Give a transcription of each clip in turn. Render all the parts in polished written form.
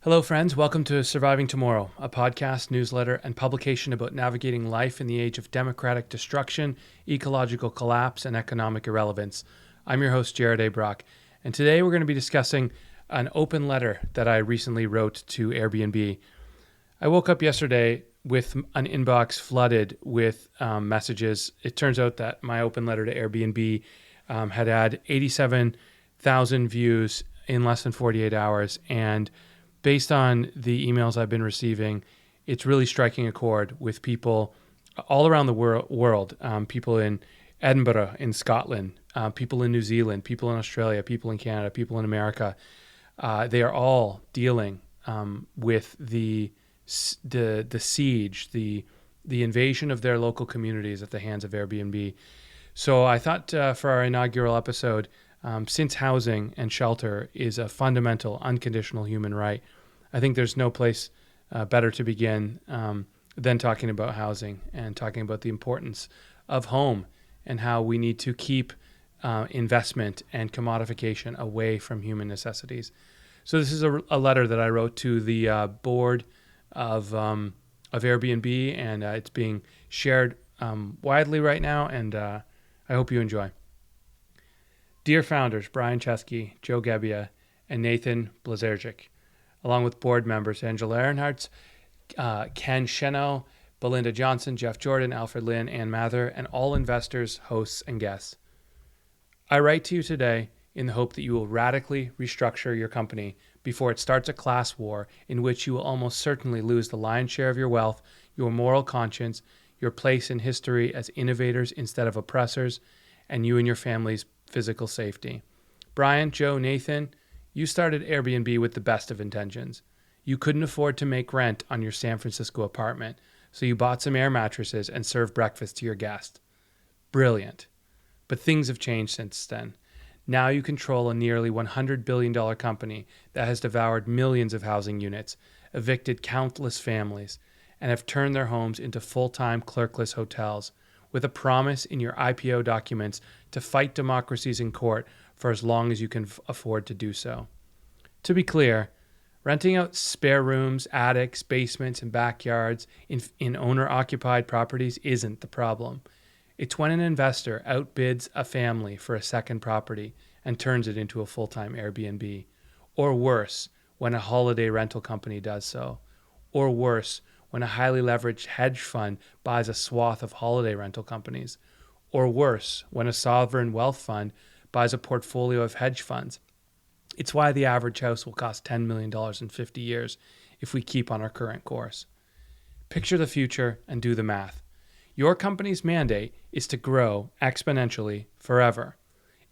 Hello, friends. Welcome to Surviving Tomorrow, a podcast, newsletter, and publication about navigating life in the age of democratic destruction, ecological collapse, and economic irrelevance. I'm your host, Jared A. Brock, and today we're going to be discussing an open letter that I recently wrote to Airbnb. I woke up yesterday with an inbox flooded with messages. It turns out that my open letter to Airbnb had 87,000 views in less than 48 hours, and based on the emails I've been receiving, it's really striking a chord with people all around the world. People in Edinburgh, in Scotland, people in New Zealand, people in Australia, people in Canada, people in America. They are all dealing with the siege, the invasion of their local communities at the hands of Airbnb. So I thought for our inaugural episode, since housing and shelter is a fundamental, unconditional human right, I think there's no place better to begin than talking about housing and talking about the importance of home and how we need to keep investment and commodification away from human necessities. So this is a letter that I wrote to the board of Airbnb, and it's being shared widely right now, and I hope you enjoy. Dear founders, Brian Chesky, Joe Gebbia, and Nathan Blazerczyk, along with board members Angela Ehrenhardt, Ken Sheno, Belinda Johnson, Jeff Jordan, Alfred Lynn, Ann Mather, and all investors, hosts, and guests. I write to you today in the hope that you will radically restructure your company before it starts a class war in which you will almost certainly lose the lion's share of your wealth, your moral conscience, your place in history as innovators instead of oppressors, and you and your family's physical safety. Brian, Joe, Nathan, you started Airbnb with the best of intentions. You couldn't afford to make rent on your San Francisco apartment, so you bought some air mattresses and served breakfast to your guests. Brilliant. But things have changed since then. Now you control a nearly $100 billion company that has devoured millions of housing units, evicted countless families, and have turned their homes into full-time clerkless hotels, with a promise in your IPO documents to fight democracies in court for as long as you can afford to do so. To be clear, renting out spare rooms, attics, basements, and backyards in owner-occupied properties isn't the problem. It's when an investor outbids a family for a second property and turns it into a full-time Airbnb. Or worse, when a holiday rental company does so. Or worse, when a highly leveraged hedge fund buys a swath of holiday rental companies. Or worse, when a sovereign wealth fund buys a portfolio of hedge funds. It's why the average house will cost $10 million in 50 years if we keep on our current course. Picture the future and do the math. Your company's mandate is to grow exponentially forever.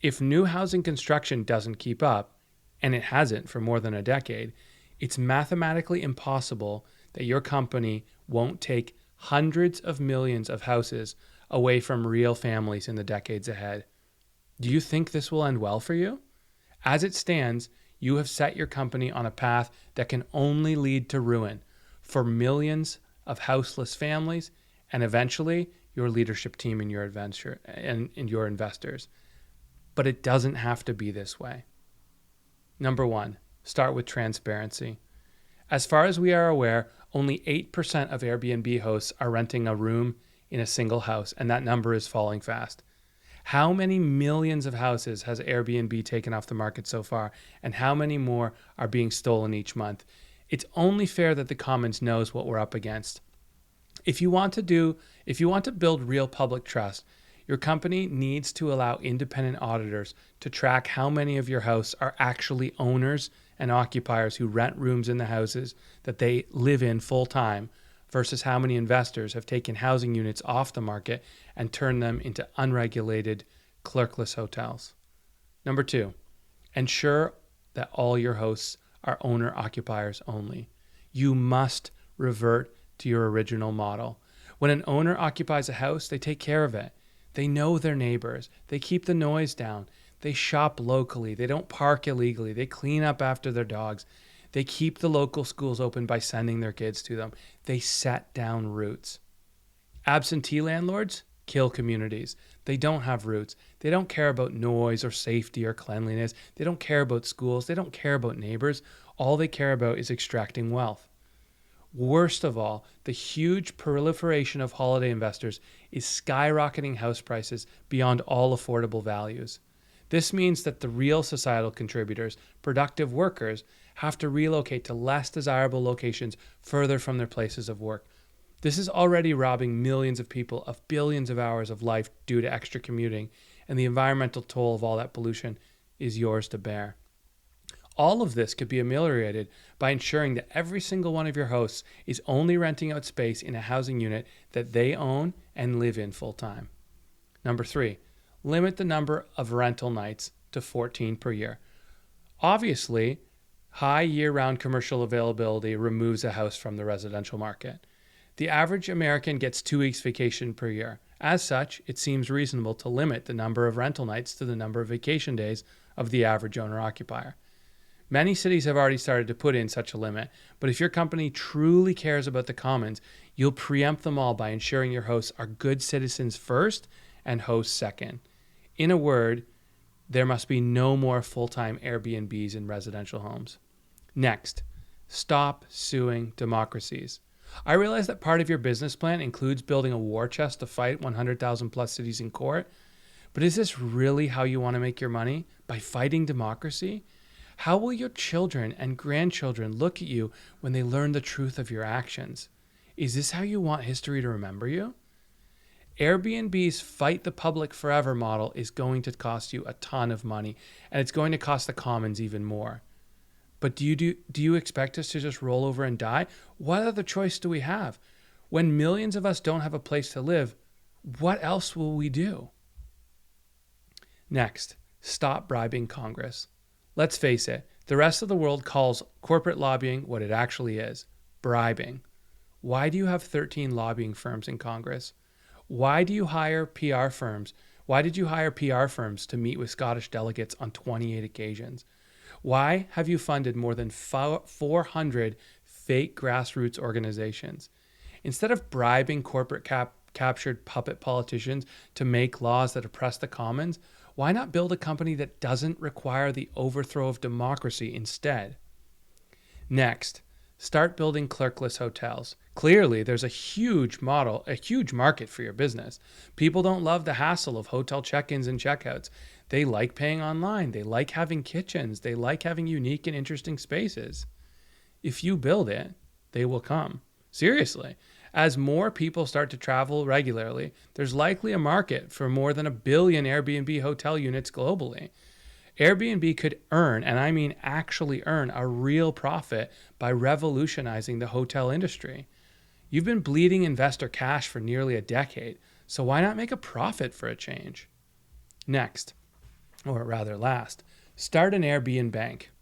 If new housing construction doesn't keep up, and it hasn't for more than a decade, it's mathematically impossible that your company won't take hundreds of millions of houses away from real families in the decades ahead. Do you think this will end well for you? As it stands, you have set your company on a path that can only lead to ruin for millions of houseless families and eventually your leadership team and your adventure and your investors. But it doesn't have to be this way. Number one, start with transparency. As far as we are aware, only 8% of Airbnb hosts are renting a room in a single house, and that number is falling fast. How many millions of houses has Airbnb taken off the market so far, and how many more are being stolen each month? It's only fair that the Commons knows what we're up against. If you want to build real public trust, your company needs to allow independent auditors to track how many of your hosts are actually owners and occupiers who rent rooms in the houses that they live in full time versus how many investors have taken housing units off the market and turned them into unregulated, clerkless hotels. Number two, ensure that all your hosts are owner-occupiers only. You must revert to your original model. When an owner occupies a house, they take care of it. They know their neighbors. They keep the noise down. They shop locally. They don't park illegally. They clean up after their dogs. They keep the local schools open by sending their kids to them. They set down roots. Absentee landlords kill communities. They don't have roots. They don't care about noise or safety or cleanliness. They don't care about schools. They don't care about neighbors. All they care about is extracting wealth. Worst of all, the huge proliferation of holiday investors is skyrocketing house prices beyond all affordable values. This means that the real societal contributors, productive workers, have to relocate to less desirable locations further from their places of work. This is already robbing millions of people of billions of hours of life due to extra commuting, and the environmental toll of all that pollution is yours to bear. All of this could be ameliorated by ensuring that every single one of your hosts is only renting out space in a housing unit that they own and live in full time. Number 3, limit the number of rental nights to 14 per year. Obviously, high year-round commercial availability removes a house from the residential market. The average American gets 2 weeks vacation per year. As such, it seems reasonable to limit the number of rental nights to the number of vacation days of the average owner-occupier. Many cities have already started to put in such a limit, but if your company truly cares about the commons, you'll preempt them all by ensuring your hosts are good citizens first and hosts second. In a word, there must be no more full-time Airbnbs in residential homes. Next, stop suing democracies. I realize that part of your business plan includes building a war chest to fight 100,000 plus cities in court, but is this really how you want to make your money? By fighting democracy? How will your children and grandchildren look at you when they learn the truth of your actions? Is this how you want history to remember you? Airbnb's fight the public forever model is going to cost you a ton of money, and it's going to cost the commons even more. But do you expect us to just roll over and die? What other choice do we have? When millions of us don't have a place to live, what else will we do? Next, stop bribing Congress. Let's face it, the rest of the world calls corporate lobbying what it actually is, bribing. Why do you have 13 lobbying firms in Congress? Why do you hire PR firms? Why did you hire PR firms to meet with Scottish delegates on 28 occasions? Why have you funded more than 400 fake grassroots organizations? Instead of bribing corporate captured puppet politicians to make laws that oppress the commons, why not build a company that doesn't require the overthrow of democracy instead? Next, start building clerkless hotels. Clearly, there's a huge market for your business. People don't love the hassle of hotel check-ins and checkouts. They like paying online. They like having kitchens. They like having unique and interesting spaces. If you build it, they will come. Seriously. As more people start to travel regularly, there's likely a market for more than 1 billion Airbnb hotel units globally. Airbnb could earn, and I mean actually earn, a real profit by revolutionizing the hotel industry. You've been bleeding investor cash for nearly a decade, so why not make a profit for a change? Next, or rather last, start an Airbnb bank.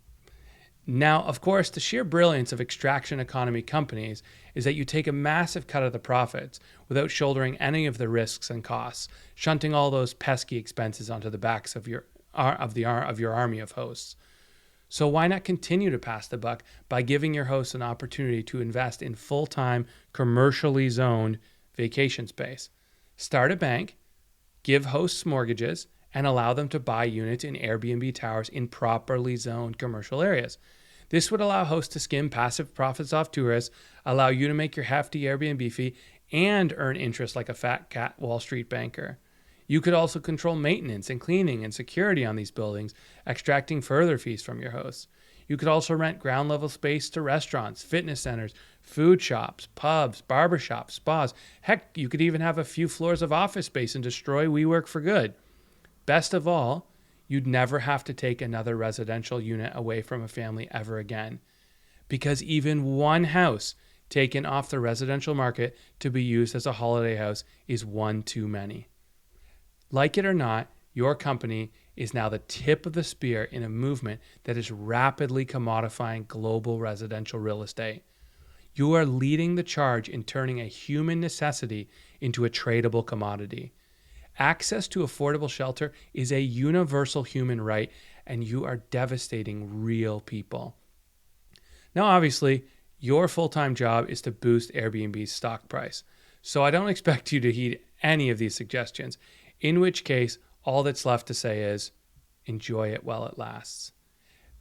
Now, of course, the sheer brilliance of extraction economy companies is that you take a massive cut of the profits without shouldering any of the risks and costs, shunting all those pesky expenses onto the backs of your army of hosts. So why not continue to pass the buck by giving your hosts an opportunity to invest in full-time, commercially zoned vacation space? Start a bank, give hosts mortgages, and allow them to buy units in Airbnb towers in properly zoned commercial areas. This would allow hosts to skim passive profits off tourists, allow you to make your hefty Airbnb fee, and earn interest like a fat cat Wall Street banker. You could also control maintenance and cleaning and security on these buildings, extracting further fees from your hosts. You could also rent ground level space to restaurants, fitness centers, food shops, pubs, barbershops, spas. Heck, you could even have a few floors of office space and destroy WeWork for good. Best of all, you'd never have to take another residential unit away from a family ever again. Because even one house taken off the residential market to be used as a holiday house is one too many. Like it or not, your company is now the tip of the spear in a movement that is rapidly commodifying global residential real estate. You are leading the charge in turning a human necessity into a tradable commodity. Access to affordable shelter is a universal human right, and you are devastating real people. Now, obviously, your full-time job is to boost Airbnb's stock price. So I don't expect you to heed any of these suggestions, in which case all that's left to say is enjoy it while it lasts.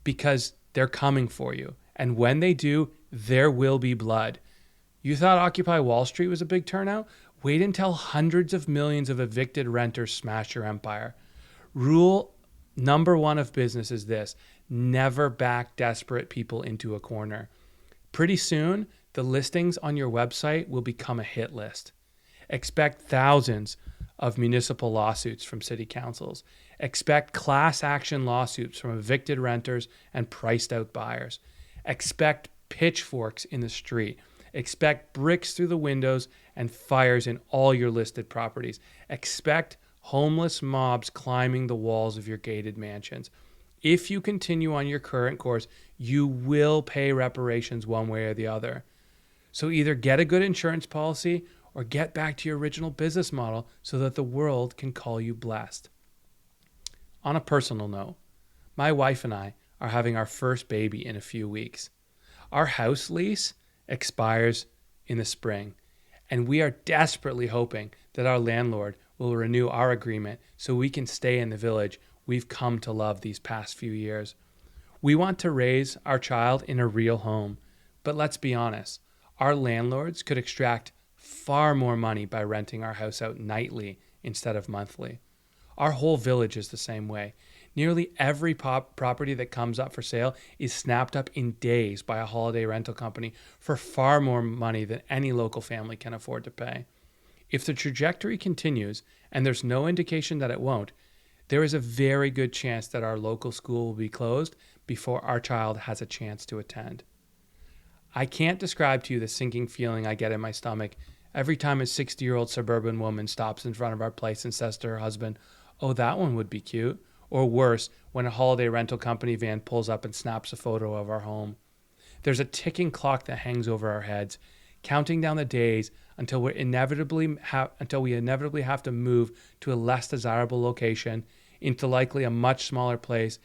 Because they're coming for you. And when they do, there will be blood. You thought Occupy Wall Street was a big turnout? Wait until hundreds of millions of evicted renters smash your empire. Rule number one of business is this: never back desperate people into a corner. Pretty soon, the listings on your website will become a hit list. Expect thousands of municipal lawsuits from city councils. Expect class action lawsuits from evicted renters and priced out buyers. Expect pitchforks in the street. Expect bricks through the windows and fires in all your listed properties. Expect homeless mobs climbing the walls of your gated mansions. If you continue on your current course, you will pay reparations one way or the other. So either get a good insurance policy or get back to your original business model so that the world can call you blessed. On a personal note, my wife and I are having our first baby in a few weeks. Our house lease expires in the spring, and we are desperately hoping that our landlord will renew our agreement so we can stay in the village we've come to love these past few years. We want to raise our child in a real home, but let's be honest, our landlords could extract far more money by renting our house out nightly instead of monthly. Our whole village is the same way. Nearly every property that comes up for sale is snapped up in days by a holiday rental company for far more money than any local family can afford to pay. If the trajectory continues, and there's no indication that it won't, there is a very good chance that our local school will be closed before our child has a chance to attend. I can't describe to you the sinking feeling I get in my stomach every time a 60-year-old suburban woman stops in front of our place and says to her husband, "Oh, that one would be cute." Or worse, when a holiday rental company van pulls up and snaps a photo of our home. There's a ticking clock that hangs over our heads, counting down the days until we inevitably have to move to a less desirable location, into likely a much smaller place,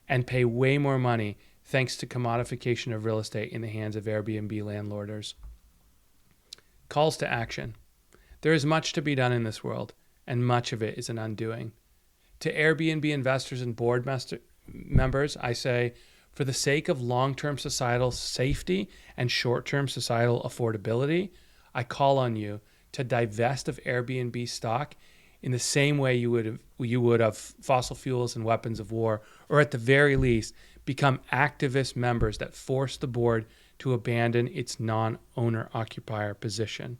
and pay way more money thanks to commodification of real estate in the hands of Airbnb landlorders. Calls to action. There is much to be done in this world, and much of it is an undoing. To Airbnb investors and board members, I say, for the sake of long-term societal safety and short-term societal affordability, I call on you to divest of Airbnb stock in the same way you would of fossil fuels and weapons of war, or at the very least, become activist members that force the board to abandon its non-owner occupier position.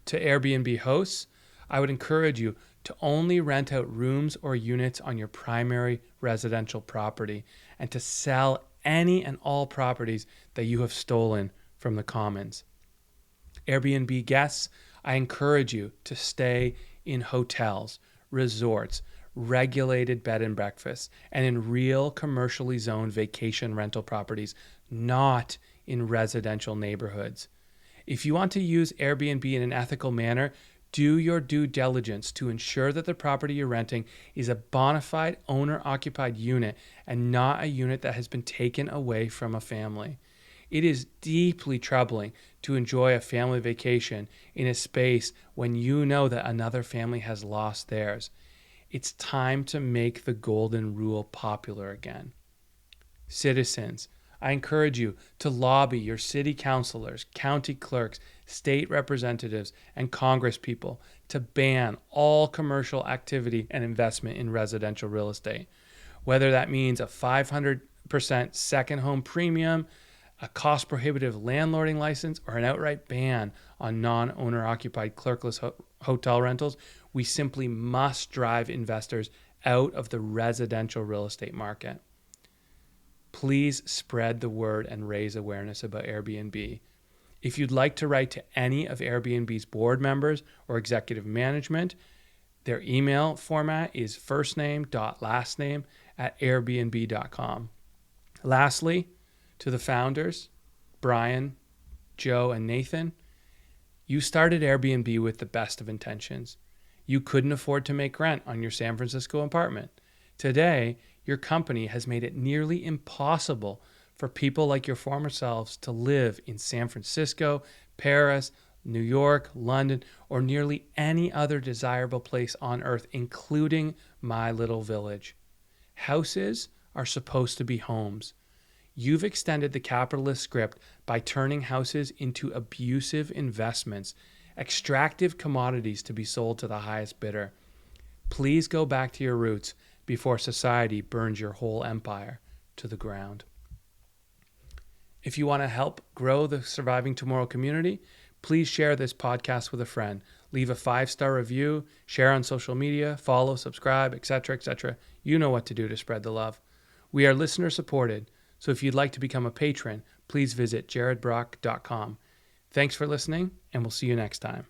To Airbnb hosts, I would encourage you to only rent out rooms or units on your primary residential property and to sell any and all properties that you have stolen from the commons. Airbnb guests, I encourage you to stay in hotels, resorts, regulated bed and breakfasts, and in real commercially zoned vacation rental properties, not in residential neighborhoods. If you want to use Airbnb in an ethical manner, do your due diligence to ensure that the property you're renting is a bona fide owner-occupied unit and not a unit that has been taken away from a family. It is deeply troubling to enjoy a family vacation in a space when you know that another family has lost theirs. It's time to make the golden rule popular again. Citizens, I encourage you to lobby your city councilors, county clerks, state representatives, and congresspeople to ban all commercial activity and investment in residential real estate. Whether that means a 500% second home premium, a cost-prohibitive landlording license, or an outright ban on non-owner occupied clerkless hotel rentals, we simply must drive investors out of the residential real estate market. Please spread the word and raise awareness about Airbnb. If you'd like to write to any of Airbnb's board members or executive management, their email format is firstname.lastname@airbnb.com. Lastly, to the founders, Brian, Joe, and Nathan, you started Airbnb with the best of intentions. You couldn't afford to make rent on your San Francisco apartment. Today, your company has made it nearly impossible for people like your former selves to live in San Francisco, Paris, New York, London, or nearly any other desirable place on earth, including my little village. Houses are supposed to be homes. You've extended the capitalist script by turning houses into abusive investments, extractive commodities to be sold to the highest bidder. Please go back to your roots before society burns your whole empire to the ground. If you want to help grow the Surviving Tomorrow community, please share this podcast with a friend. Leave a 5-star review, share on social media, follow, subscribe, etc., etc. You know what to do to spread the love. We are listener supported, so if you'd like to become a patron, please visit jaredbrock.com. Thanks for listening, and we'll see you next time.